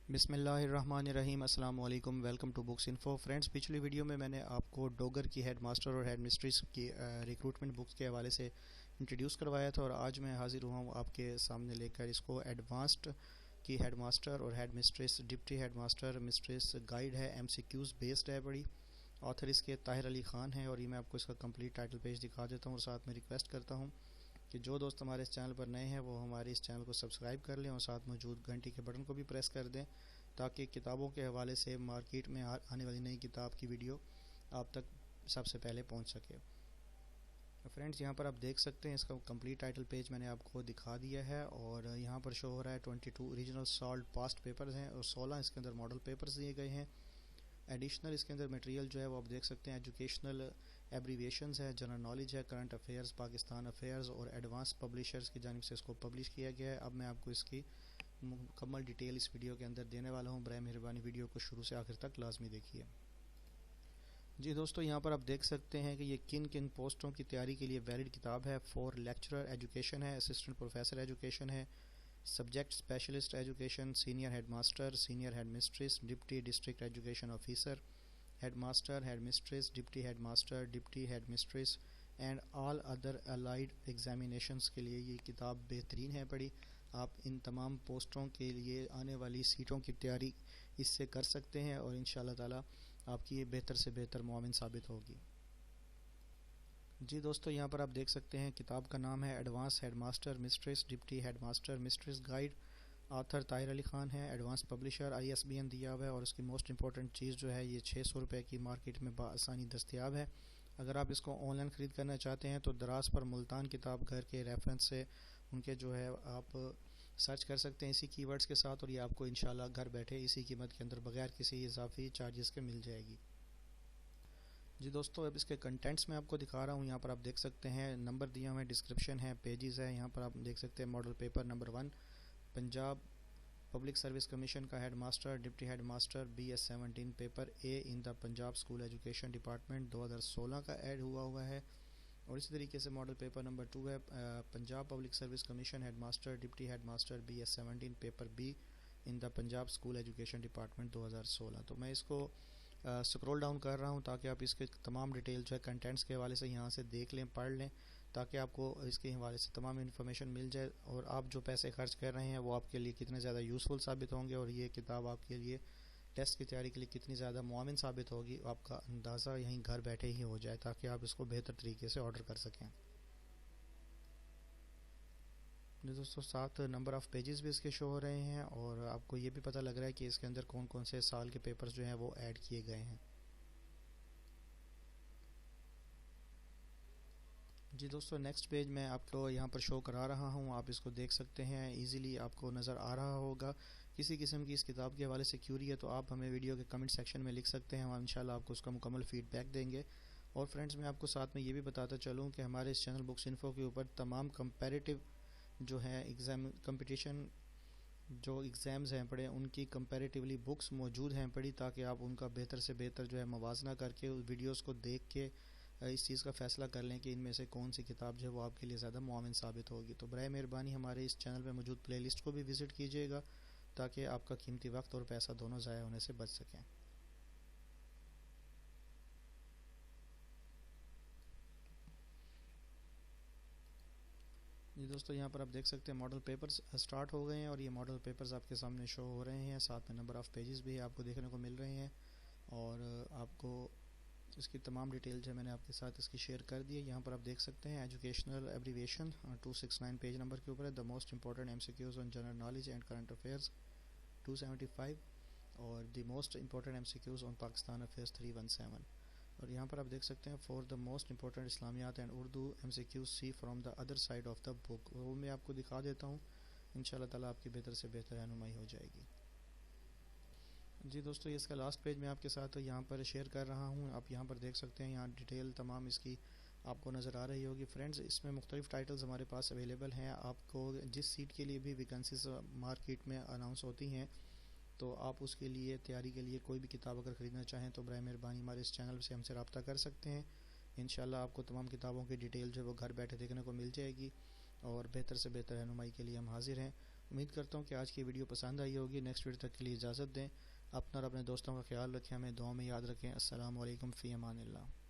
बिस्मिल्लाहिर्रहमानिर्रहीम। अस्सलाम वालेकुम। Welcome to Books Info. Friends, पिछली वीडियो में मैंने आपको डोगर की हेड मास्टर और हेड मिस्ट्रेस की रिक्रूटमेंट बुक्स के हवाले से इंट्रोड्यूस करवाया था और आज मैं हाजिर हुआ हूँ आपके सामने लेकर इसको। एडवांस्ड की हेड मास्टर और head mistress, deputy head master mistress guide है, MCQs बेस्ड है बड़ी। ऑथर इसके ताहिर अली ख़ान है और ये मैं आपको इसका कंप्लीट टाइटल पेज दिखा देता हूँ और साथ में रिक्वेस्ट करता हूँ कि जो दोस्त हमारे इस चैनल पर नए हैं वो हमारे इस चैनल को सब्सक्राइब कर लें और साथ मौजूद घंटी के बटन को भी प्रेस कर दें ताकि किताबों के हवाले से मार्केट में आने वाली नई किताब की वीडियो आप तक सबसे पहले पहुंच सके। फ्रेंड्स, यहाँ पर आप देख सकते हैं इसका कंप्लीट टाइटल पेज मैंने आपको दिखा दिया है और यहाँ पर शो हो रहा है 22 ओरिजिनल सॉल्व पास्ट पेपर्स हैं और 16 इसके अंदर मॉडल पेपर्स दिए गए हैं। एडिशनल इसके अंदर मटेरियल जो है वो आप देख सकते हैं एजुकेशनल एब्रीविएशंस है, जनरल नॉलेज है, करंट अफेयर्स, पाकिस्तान अफेयर्स और एडवांस पब्लिशर्स की जानिब से इसको पब्लिश किया गया है। अब मैं आपको इसकी मुकम्मल डिटेल इस वीडियो के अंदर देने वाला हूँ। बराए मेहरबानी वीडियो को शुरू से आखिर तक लाजमी देखिए। जी दोस्तों, यहाँ पर आप देख सकते हैं कि ये किन किन पोस्टों की तैयारी के लिए वैलिड किताब है। फॉर लेक्चरर एजुकेशन है, असिस्टेंट प्रोफेसर एजुकेशन है, subject specialist education, senior head master, senior head mistress, deputy district education officer, head master, head mistress, deputy head master, deputy head mistress and all other allied examinations के लिए ये किताब बेहतरीन है पढ़ी। आप इन तमाम पोस्टों के लिए आने वाली सीटों की तैयारी इससे कर सकते हैं और इंशाअल्लाह ताला आपकी ये बेहतर से बेहतर मुआविन साबित होगी। जी दोस्तों, यहाँ पर आप देख सकते हैं किताब का नाम है advance head master mistress deputy head master mistress guide. Author Tahir Ali Khan है। एडवांस पब्लिशर ISBN दिया हुआ है और उसकी मोस्ट इंपॉर्टेंट चीज़ जो है ये 600 रुपये की मार्केट में बआसानी दस्तयाब है। अगर आप इसको ऑनलाइन ख़रीद करना चाहते हैं तो दराज पर मुल्तान किताब घर के रेफरेंस से उनके जो है आप सर्च कर सकते हैं इसी कीवर्ड्स के साथ और ये आपको इंशाल्लाह घर बैठे इसी कीमत के अंदर बगैर किसी इजाफी चार्जेस के मिल जाएगी। जी दोस्तों, अब इसके कंटेंट्स मैं आपको दिखा रहा हूँ। यहाँ पर आप देख सकते हैं नंबर दिया हुआ है, डिस्क्रिप्शन है, पेजेस है। यहाँ पर आप देख सकते हैं model paper number 1 Punjab public service commission का head master deputy head master BS17 paper A in the Punjab school education department 2016 का ऐड हुआ है। और इसी तरीके से मॉडल पेपर नंबर 2 है Punjab public service commission head master deputy head master BS17 paper B in the Punjab school education department 2016। तो मैं इसको स्क्रॉल डाउन कर रहा हूँ ताकि आप इसके तमाम डिटेल जो है कंटेंट्स के हवाले से यहाँ से देख लें, पढ़ लें ताकि आपको इसके हवाले से तमाम इन्फॉर्मेशन मिल जाए और आप जो पैसे खर्च कर रहे हैं वो आपके लिए कितने ज़्यादा यूज़फुल साबित होंगे और ये किताब आपके लिए टेस्ट की तैयारी के लिए कितनी ज़्यादा मुआविन साबित होगी आपका अंदाज़ा यहीं घर बैठे ही हो जाए ताकि आप इसको बेहतर तरीके से ऑर्डर कर सकें। दोस्तों, 7 नंबर ऑफ़ पेजेस भी इसके शो हो रहे हैं और आपको ये भी पता लग रहा है कि इसके अंदर कौन कौन से साल के पेपर्स जो हैं वो ऐड किए गए हैं। जी दोस्तों, नेक्स्ट पेज मैं आपको यहाँ पर शो करा रहा हूँ, आप इसको देख सकते हैं, इजीली आपको नज़र आ रहा होगा। किसी किस्म की इस किताब के हवाले से क्यूरी है तो आप हमें वीडियो के कमेंट सेक्शन में लिख सकते हैं, हम इंशाल्लाह आपको उसका मुकम्मल फीडबैक देंगे। और फ्रेंड्स, मैं आपको साथ में ये भी बताता चलूँ कि हमारे इस चैनल बुक्स इन्फो के ऊपर तमाम कंपैरेटिव जो है एग्ज़ाम कंपटीशन जो एग्ज़ाम्स हैं पढ़े उनकी कंपैरेटिवली बुक्स मौजूद हैं पढ़ी ताकि आप उनका बेहतर से बेहतर जो है मवाजना करके उस वीडियोस को देख के इस चीज़ का फ़ैसला कर लें कि इनमें से कौन सी किताब जो है वो आपके लिए ज़्यादा मुआविन साबित होगी। तो बराए मेहरबानी हमारे इस चैनल पर मौजूद प्लेलिस्ट को भी विज़िट कीजिएगा ताकि आपका कीमती वक्त और पैसा दोनों ज़ाया होने से बच सकें। जी दोस्तों, यहाँ पर आप देख सकते हैं मॉडल पेपर्स स्टार्ट हो गए हैं और ये मॉडल पेपर्स आपके सामने शो हो रहे हैं, साथ में नंबर ऑफ़ पेजेस भी आपको देखने को मिल रहे हैं और आपको इसकी तमाम डिटेल जो है मैंने आपके साथ इसकी शेयर कर दी है। यहाँ पर आप देख सकते हैं एजुकेशनल एब्रीविएशन 269 पेज नंबर के ऊपर है। The most important MCQs on general knowledge and current affairs 275 और the most important MCQs on Pakistan affairs 317। और यहाँ पर आप देख सकते हैं for the most important Islamiat and Urdu MCQs see from the other side of the book. वो मैं आपको दिखा देता हूँ, इंशाल्लाह ताला आपकी बेहतर से बेहतर रहनुमाई हो जाएगी। जी दोस्तों, ये इसका लास्ट पेज मैं आपके साथ यहाँ पर शेयर कर रहा हूँ। आप यहाँ पर देख सकते हैं, यहाँ डिटेल तमाम इसकी आपको नज़र आ रही होगी। फ्रेंड्स, इसमें मुख्तलिफ़ टाइटल्स हमारे पास अवेलेबल हैं। आपको जिस सीट के लिए भी वैकेंसीज मार्केट में अनाउंस होती हैं तो आप उसके लिए तैयारी के लिए कोई भी किताब अगर ख़रीदना चाहें तो बराए मेहरबानी हमारे इस चैनल से हमसे रब्ता कर सकते हैं। इंशाल्लाह आपको तमाम किताबों की डिटेल जो है वो घर बैठे देखने को मिल जाएगी और बेहतर से बेहतर रहनुमाई के लिए हम हाजिर हैं। امید کرتا ہوں کہ آج کی ویڈیو پسند آئی ہوگی. نیکسٹ ویڈیو تک کے لیے اجازت دیں. اپنا اور اپنے دوستوں کا خیال رکھیں, ہمیں دعاؤں میں یاد رکھیں. السلام علیکم فی امان اللہ.